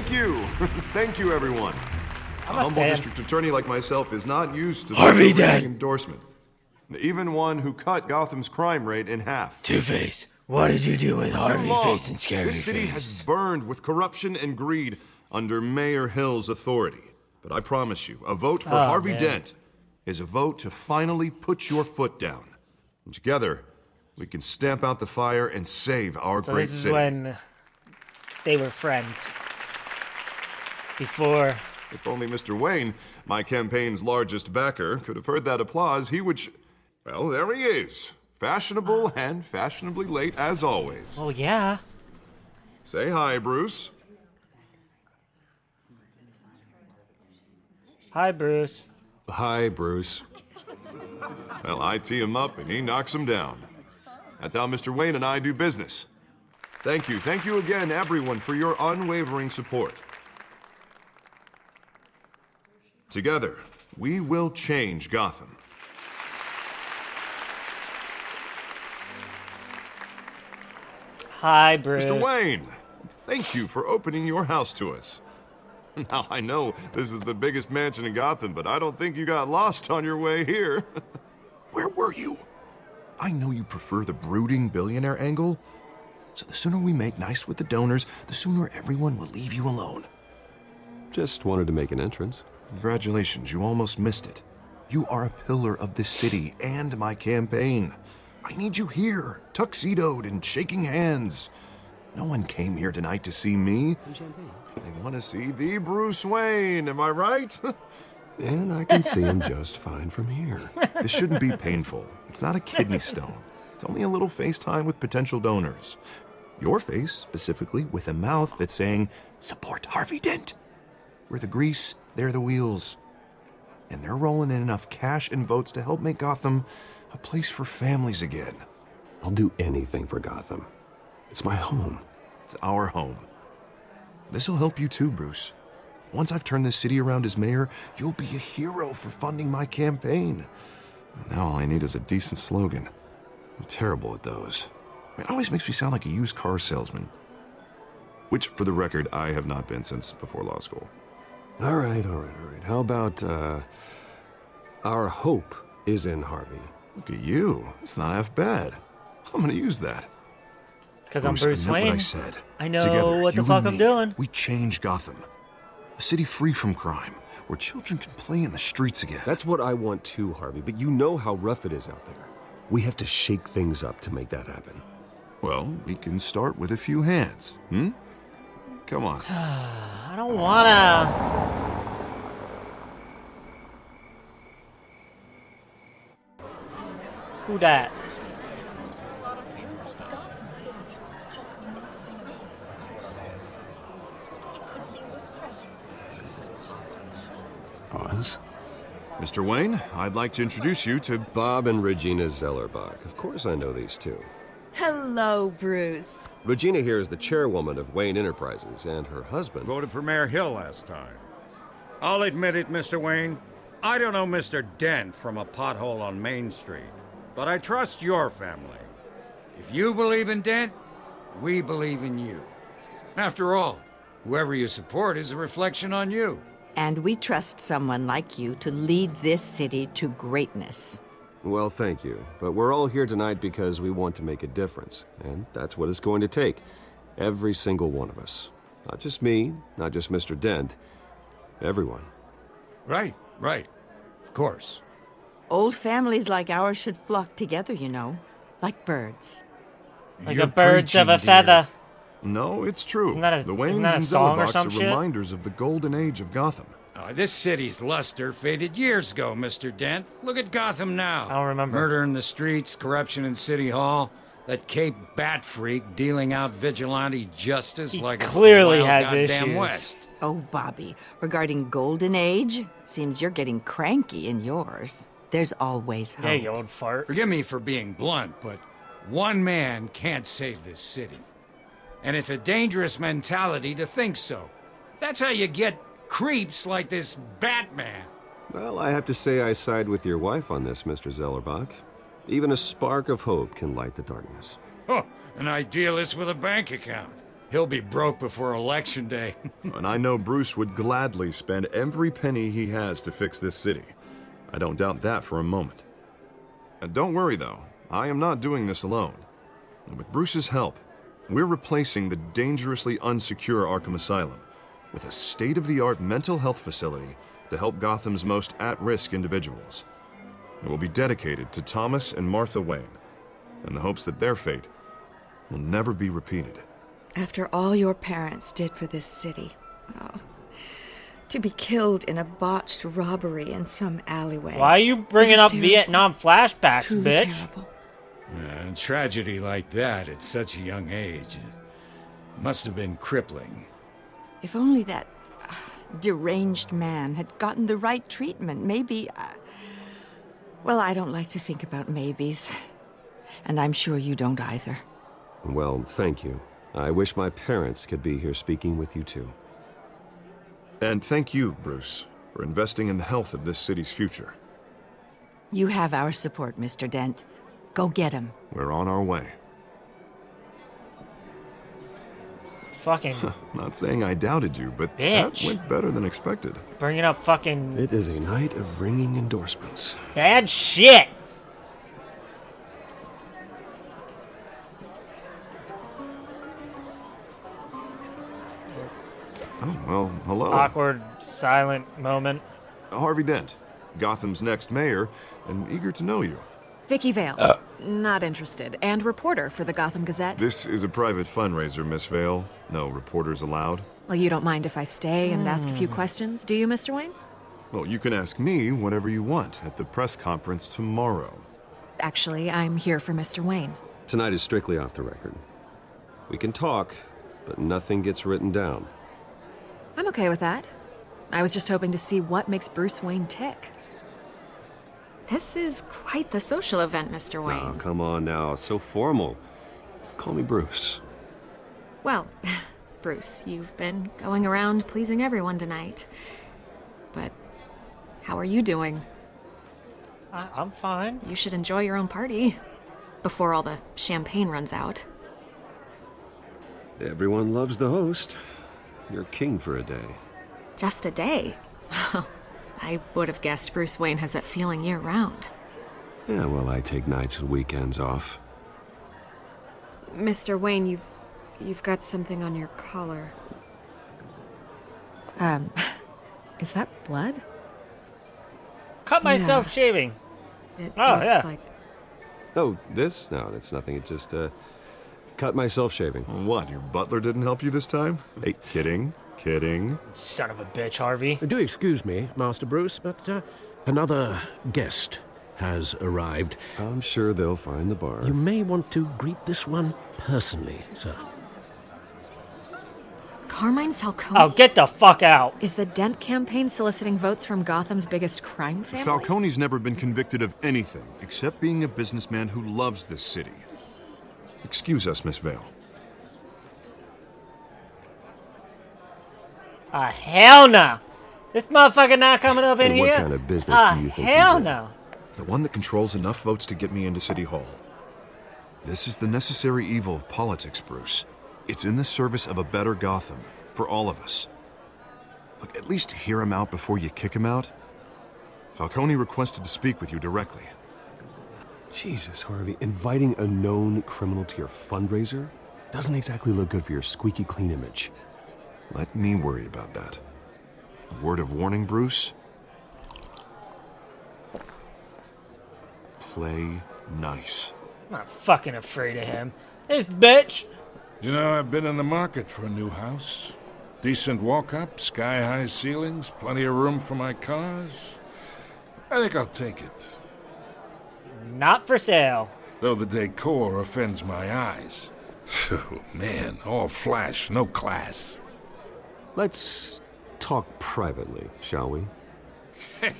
Thank you. Thank you, everyone. A humble district attorney like myself is not used to Harvey such a ringing dead. endorsement. Even one who cut Gotham's crime rate in half. Two-Face, what did you do with Harvey Face and Scary This city has burned with corruption and greed under Mayor Hill's authority. But I promise you, a vote for Harvey Dent is a vote to finally put your foot down. And together, we can stamp out the fire and save our great city. So this is when they were friends. Before... If only Mr. Wayne, my campaign's largest backer, could have heard that applause, he would... Well, there he is. Fashionable and fashionably late, as always. Oh, yeah. Say hi, Bruce. Hi, Bruce. Hi, Bruce. Well, I tee him up and he knocks him down. That's how Mr. Wayne and I do business. Thank you again, everyone, for your unwavering support. Together, we will change Gotham. Hi, Bruce. Mr. Wayne, thank you for opening your house to us. Now, I know this is the biggest mansion in Gotham, but I don't think you got lost on your way here. Where were you? I know you prefer the brooding billionaire angle, so the sooner we make nice with the donors, the sooner everyone will leave you alone. Just wanted to make an entrance. Congratulations, you almost missed it. You are a pillar of this city and my campaign. I need you here, tuxedoed and shaking hands. No one came here tonight to see me. Some champagne. They want to see the Bruce Wayne, am I right? And I can see him just fine from here. This shouldn't be painful. It's not a kidney stone. It's only a little FaceTime with potential donors. Your face, specifically, with a mouth that's saying, support Harvey Dent. We're the grease, they're the wheels. And they're rolling in enough cash and votes to help make Gotham a place for families again. I'll do anything for Gotham. It's my home. It's our home. This'll help you too, Bruce. Once I've turned this city around as mayor, you'll be a hero for funding my campaign. Now all I need is a decent slogan. I'm terrible at those. It always makes me sound like a used car salesman. Which, for the record, I have not been since before law school. All right. How about, our hope is in Harvey? Look at you. It's not half bad. I'm gonna use that. It's because I'm Bruce I know Wayne. what I said. I know Together, what the you fuck and I'm me, doing. We change Gotham. A city free from crime, where children can play in the streets again. That's what I want too, Harvey, but you know how rough it is out there. We have to shake things up to make that happen. Well, we can start with a few hands, Come on. I don't wanna... Who that? Pause. Mr. Wayne, I'd like to introduce you to... Bob and Regina Zellerbach. Of course I know these two. Hello, Bruce. Regina here is the chairwoman of Wayne Enterprises, and her husband... Voted for Mayor Hill last time. I'll admit it, Mr. Wayne. I don't know Mr. Dent from a pothole on Main Street, but I trust your family. If you believe in Dent, we believe in you. After all, whoever you support is a reflection on you. And we trust someone like you to lead this city to greatness. Well, thank you. But we're all here tonight because we want to make a difference. And that's what it's going to take. Every single one of us. Not just me, not just Mr. Dent. Everyone. Right. Of course. Old families like ours should flock together, you know. Like birds. Like You're a birds of a preaching, feather. No, it's true. Isn't that a- the Waynes isn't that a and song or Zellerbachs some are shit? reminders of the golden age of Gotham. This city's luster faded years ago, Mr. Dent. Look at Gotham now. I don't remember. Murder in the streets, corruption in City Hall, that Cape Bat freak dealing out vigilante justice He like it's clearly the wild has goddamn issues. West. Oh, Bobby, regarding Golden Age, it seems you're getting cranky in yours. There's always hope. Yeah, you old fart. Forgive me for being blunt, but one man can't save this city. And it's a dangerous mentality to think so. That's how you get creeps like this Batman. Well, I have to say I side with your wife on this, Mr. Zellerbach. Even a spark of hope can light the darkness. Oh, an idealist with a bank account. He'll be broke before Election Day. And I know Bruce would gladly spend every penny he has to fix this city. I don't doubt that for a moment. And don't worry, though. I am not doing this alone. And with Bruce's help, we're replacing the dangerously unsecure Arkham Asylum with a state-of-the-art mental health facility to help Gotham's most at-risk individuals. It will be dedicated to Thomas and Martha Wayne, in the hopes that their fate will never be repeated. After all your parents did for this city, oh, to be killed in a botched robbery in some alleyway. Why are you bringing up Vietnam flashbacks, Truly bitch? terrible. A tragedy like that at such a young age must have been crippling. If only that deranged man had gotten the right treatment, maybe... well, I don't like to think about maybes. And I'm sure you don't either. Well, thank you. I wish my parents could be here speaking with you too. And thank you, Bruce, for investing in the health of this city's future. You have our support, Mr. Dent. Go get him. We're on our way. Fucking Not saying I doubted you, but bitch. that went better than expected. bringing up fucking It is a night of ringing endorsements. bad shit. Oh, well, hello. Awkward, silent moment. Harvey Dent, Gotham's next mayor, and eager to know you. Vicky Vale. Not interested. And reporter for the Gotham Gazette. This is a private fundraiser, Miss Vale. No reporters allowed. Well, you don't mind if I stay and ask a few questions, do you, Mr. Wayne? Well, you can ask me whatever you want at the press conference tomorrow. Actually, I'm here for Mr. Wayne. Tonight is strictly off the record. We can talk, but nothing gets written down. I'm okay with that. I was just hoping to see what makes Bruce Wayne tick. This is quite the social event, Mr. Wayne. Oh, come on now. So formal. Call me Bruce. Well, Bruce, you've been going around pleasing everyone tonight. But how are you doing? I'm fine. You should enjoy your own party before all the champagne runs out. Everyone loves the host. You're king for a day. Just a day? I would have guessed Bruce Wayne has that feeling year-round. Yeah, well, I take nights and weekends off. Mr. Wayne, you've got something on your collar. Is that blood? Cut myself shaving. It Oh, looks yeah. like... Oh, this? No, that's nothing. It just, cut myself shaving. What, your butler didn't help you this time? Hey, kidding. Son of a bitch, Harvey. Do excuse me, Master Bruce, but another guest has arrived. I'm sure they'll find the bar. You may want to greet this one personally, sir. Carmine Falcone? Oh, get the fuck out. Is the Dent campaign soliciting votes from Gotham's biggest crime family? Falcone's never been convicted of anything except being a businessman who loves this city. Excuse us, Miss Vale. Hell no. This motherfucker not coming up in And here? what kind of business do you think hell he's in? no. The one that controls enough votes to get me into City Hall. This is the necessary evil of politics, Bruce. It's in the service of a better Gotham, for all of us. Look, at least hear him out before you kick him out. Falcone requested to speak with you directly. Jesus, Harvey, inviting a known criminal to your fundraiser doesn't exactly look good for your squeaky clean image. Let me worry about that. A word of warning, Bruce. Play nice. I'm not fucking afraid of him. This bitch. You know, I've been in the market for a new house. Decent walk-up, sky-high ceilings, plenty of room for my cars. I think I'll take it. Not for sale. Though the decor offends my eyes. Oh, man, all flash, no class. Let's talk privately, shall we?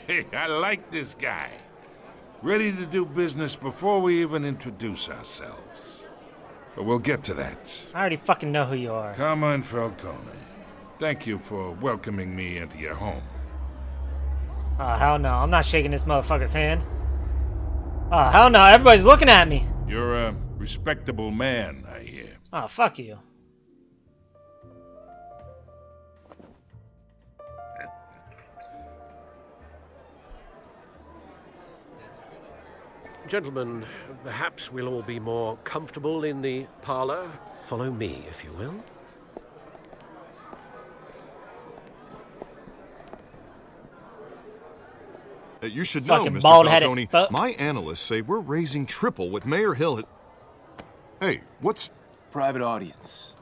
Hey, I like this guy. Ready to do business before we even introduce ourselves. But we'll get to that. I already fucking know who you are. Carmine Falcone, thank you for welcoming me into your home. Oh, hell no. I'm not shaking this motherfucker's hand. Oh, hell no. Everybody's looking at me. You're a respectable man, I hear. Oh, fuck you. Gentlemen, perhaps we'll all be more comfortable in the parlor. Follow me, if you will. You should know, Fucking Mr. bald-headed Falcone, fuck. my analysts say we're raising triple what Mayor Hill has... Hey, what's... Private audience.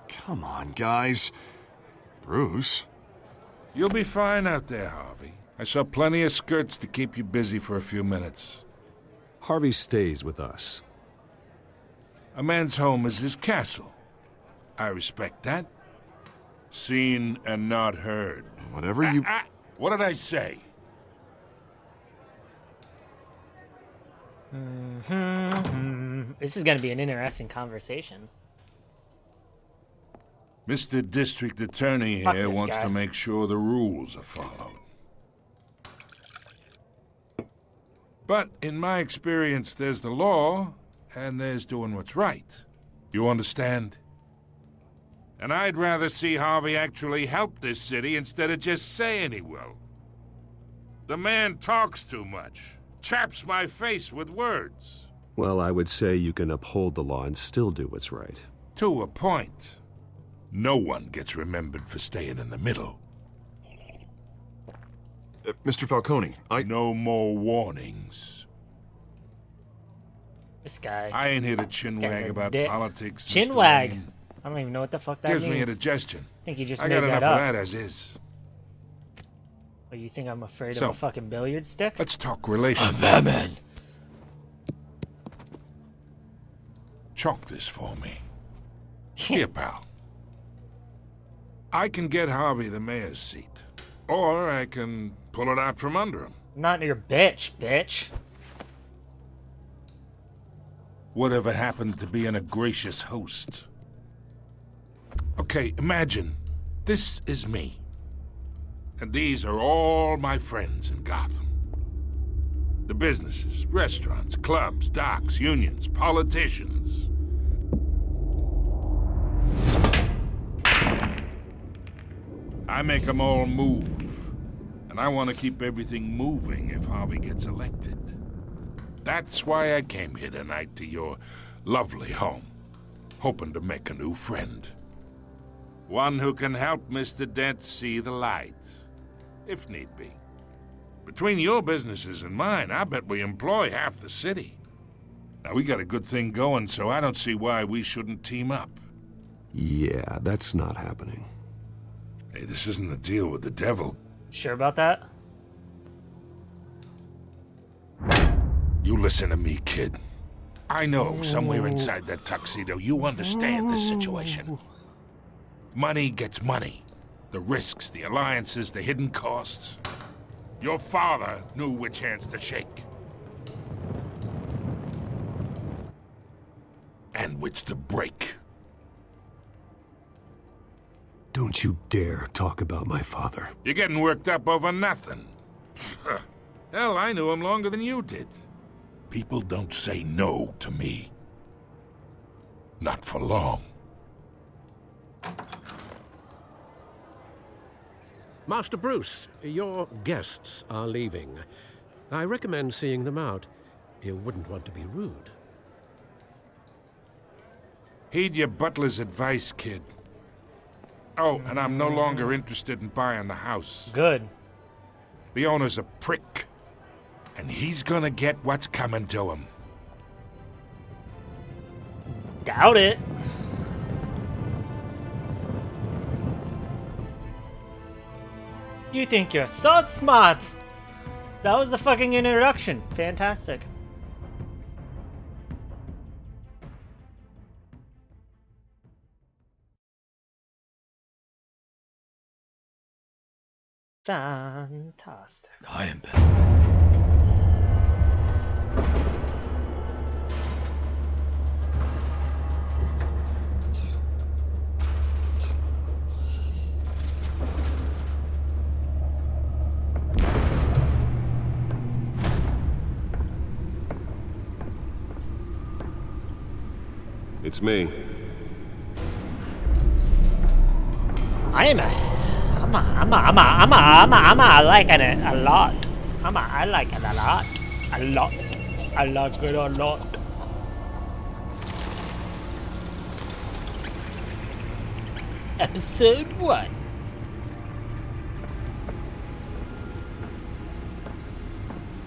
Come on, guys. Bruce? You'll be fine out there, Harvey. I saw plenty of skirts to keep you busy for a few minutes. Harvey stays with us. A man's home is his castle. I respect that. Seen and not heard. Whatever you... What did I say? This is gonna be an interesting conversation. Mr. District Attorney Fuck here this wants guy. to make sure the rules are followed. But in my experience, there's the law, and there's doing what's right. You understand? And I'd rather see Harvey actually help this city instead of just saying he will. The man talks too much, chaps my face with words. Well, I would say you can uphold the law and still do what's right. To a point. No one gets remembered for staying in the middle. Mr. Falcone, No more warnings. This guy. I ain't here to This guy's chinwag a about dick. politics, Mr. Chinwag. Wayne. I don't even know what the fuck that Gives means. me indigestion. I think you just I made got that enough up. of that as is. Oh, you think I'm afraid So, of a fucking billiard stick? Let's talk relations. Batman. Chalk this for me. Here, pal. I can get Harvey the mayor's seat. Or I can pull it out from under him. Not your bitch, bitch. Whatever happened to being a gracious host? Okay, imagine. This is me. And these are all my friends in Gotham. The businesses, restaurants, clubs, docks, unions, politicians. I make them all move. And I want to keep everything moving if Harvey gets elected. That's why I came here tonight to your lovely home, hoping to make a new friend. One who can help Mr. Dent see the light, if need be. Between your businesses and mine, I bet we employ half the city. Now, we got a good thing going, so I don't see why we shouldn't team up. Yeah, that's not happening. Hey, this isn't a deal with the devil. Sure about that? You listen to me, kid. I know somewhere inside that tuxedo you understand this situation. Money gets money. The risks, the alliances, the hidden costs. Your father knew which hands to shake. And which to break. Don't you dare talk about my father. You're getting worked up over nothing. Hell, I knew him longer than you did. People don't say no to me. Not for long. Master Bruce, your guests are leaving. I recommend seeing them out. You wouldn't want to be rude. Heed your butler's advice, kid. Oh, and I'm no longer interested in buying the house. Good. The owner's a prick. And he's gonna get what's coming to him. Doubt it. You think you're so smart. That was the fucking introduction. Fantastic. Fantastic. I am Batman. It's me. I'm liking it a lot. I like it a lot. A lot. I like it a lot. Episode 1.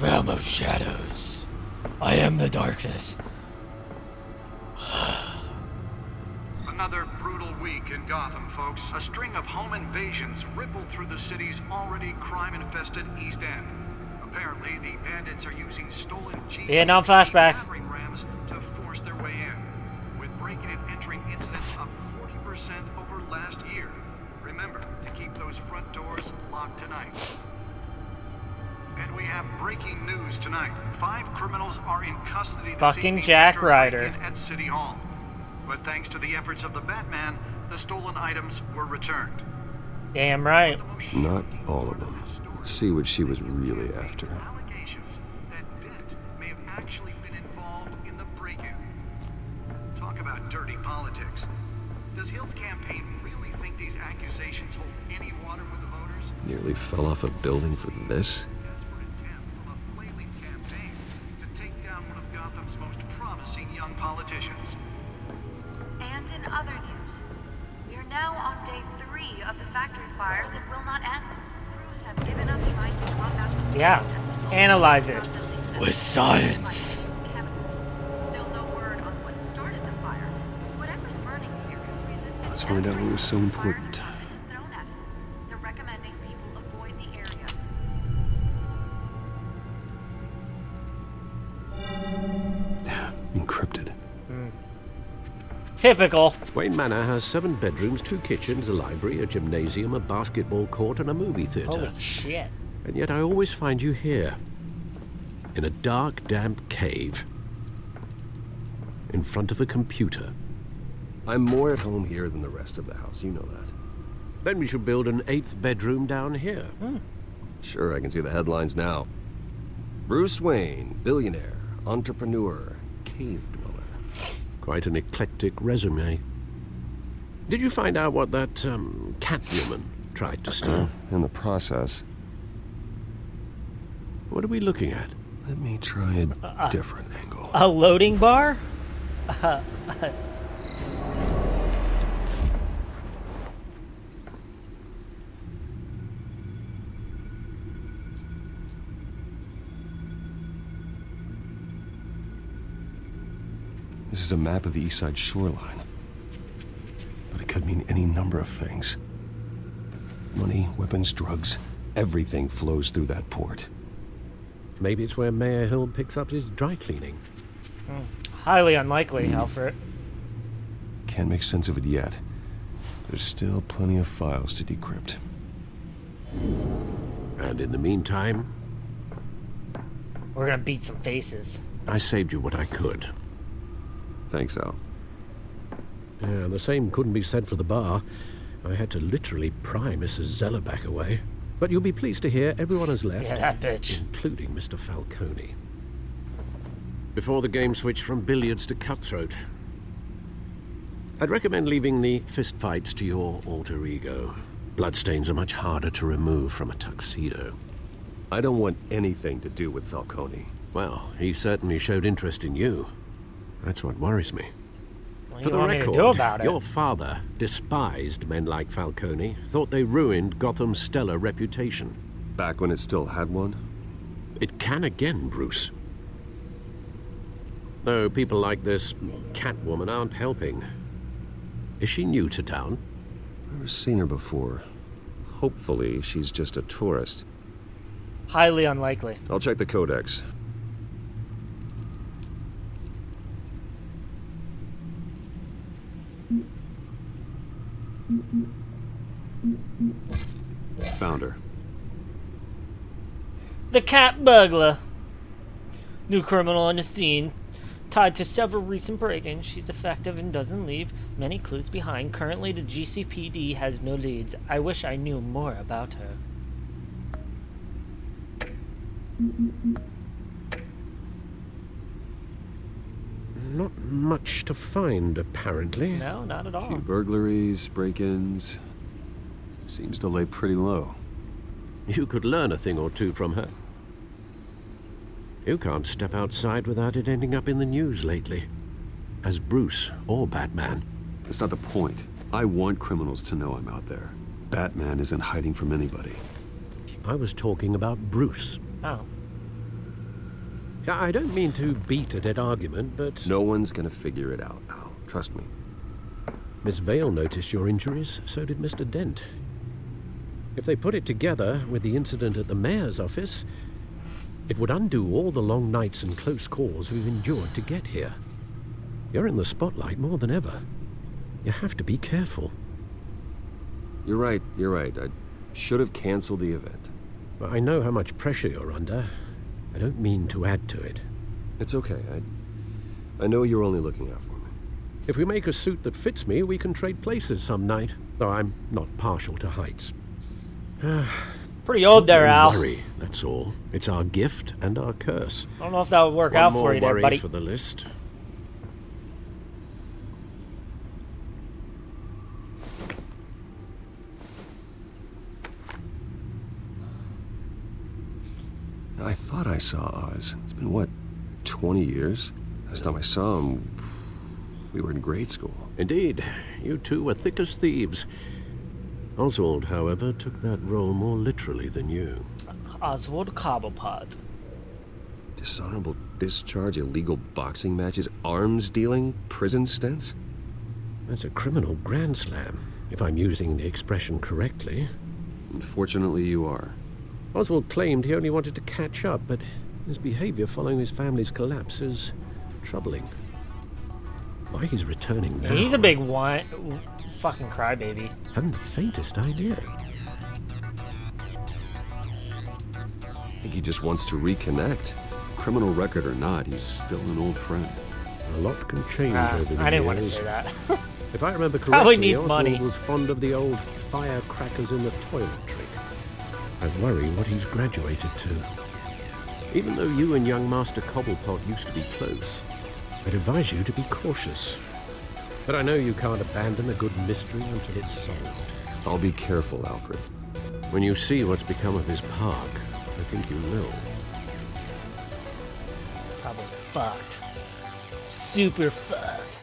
Realm of Shadows. I am the darkness. Another brutal week in Gotham, folks. A string of home invasions rippled through the city's already crime-infested East End. Apparently, the bandits are using stolen Vietnam flashback. battering rams to force their way in, with breaking and entering incidents up 40% over last year. Remember to keep those front doors locked tonight. And we have breaking news tonight. 5 criminals are in custody this evening Jack after a Ryder. break-in at City Hall. But thanks to the efforts of the Batman, the stolen items were returned. Damn right. Not all of them. Let's see what she was really after. Allegations that Dent may have actually been involved in the break-in. Talk about dirty politics. Does Hill's campaign really think these accusations hold any water with the voters? Nearly fell off a building for this? Desperate attempt from a flailing campaign to take down one of Gotham's most promising young politicians. And in other news, we are now on day 3 of the factory fire that will not end. Crews have given up trying to combat the Yeah. Analyze it. With science. Still no word on what started the fire. Whatever's burning here is resistant. Let's find out what was so important. Is thrown at it. They're recommending people avoid the area. Encrypted. Typical. Wayne Manor has 7 bedrooms, 2 kitchens, a library, a gymnasium, a basketball court, and a movie theater. Holy shit. And yet I always find you here, in a dark, damp cave, in front of a computer. I'm more at home here than the rest of the house, you know that. Then we should build an 8th bedroom down here. Sure, I can see the headlines now. Bruce Wayne, billionaire, entrepreneur, cave dweller. Quite an eclectic resume. Did you find out what that Catwoman tried to steal? In the process. What are we looking at? Let me try a different angle. A loading bar? This is a map of the East Side shoreline. But it could mean any number of things. Money, weapons, drugs, everything flows through that port. Maybe it's where Mayor Hill picks up his dry cleaning. Highly unlikely, Alfred. Can't make sense of it yet. There's still plenty of files to decrypt. And in the meantime, We're gonna beat some faces. I saved you what I could. Thanks, Al. Yeah, the same couldn't be said for the bar. I had to literally pry Mrs. Zeller back away. But you'll be pleased to hear everyone has left. Yeah, that bitch. Including Mr. Falcone. Before the game switched from billiards to cutthroat. I'd recommend leaving the fistfights to your alter ego. Bloodstains are much harder to remove from a tuxedo. I don't want anything to do with Falcone. Well, he certainly showed interest in you. That's what worries me. What For do you the want me to do record, about it? your father despised men like Falcone, thought they ruined Gotham's stellar reputation. Back when it still had one? It can again, Bruce. Though people like this Catwoman aren't helping. Is she new to town? Never seen her before. Hopefully, she's just a tourist. Highly unlikely. I'll check the codex. Found her. The cat burglar. New criminal on the scene. Tied to several recent break-ins, she's effective and doesn't leave many clues behind. Currently, the GCPD has no leads. I wish I knew more about her. Not much to find, apparently. No, not at all. Few burglaries, break-ins. Seems to lay pretty low. You could learn a thing or two from her. You can't step outside without it ending up in the news lately. As Bruce or Batman. That's not the point. I want criminals to know I'm out there. Batman isn't hiding from anybody. I was talking about Bruce. Oh. I don't mean to beat a dead argument, but... No one's gonna figure it out now. Trust me. Miss Vale noticed your injuries, so did Mr. Dent. If they put it together with the incident at the mayor's office, it would undo all the long nights and close calls we've endured to get here. You're in the spotlight more than ever. You have to be careful. You're right. I should have canceled the event. I know how much pressure you're under. I don't mean to add to it. It's okay. I know you're only looking out for me. If we make a suit that fits me, we can trade places some night. Though I'm not partial to heights. Pretty old there, Al. Don't worry, that's all. It's our gift and our curse. I don't know if that would work out for you there, buddy. One more worry for the list. I thought I saw Oz. It's been, what, 20 years? Last time I saw him, we were in grade school. Indeed. You two were thick as thieves. Oswald, however, took that role more literally than you. Oswald Cobblepot. Dishonorable discharge, illegal boxing matches, arms dealing, prison stints? That's a criminal grand slam, if I'm using the expression correctly. Unfortunately, you are. Oswald claimed he only wanted to catch up, but his behavior following his family's collapse is troubling. Why he's returning now... He's a big fucking crybaby. Haven't the faintest idea. I think he just wants to reconnect. Criminal record or not, he's still an old friend. A lot can change over the years. I didn't want to say that. If I remember correctly, Probably needs Oswald money. was fond of the old firecrackers in the toilet trick. I worry what he's graduated to. Even though you and young Master Cobblepot used to be close, I'd advise you to be cautious. But I know you can't abandon a good mystery until it's solved. I'll be careful, Alfred. When you see what's become of his park, I think you will. Probably fucked. Super fucked.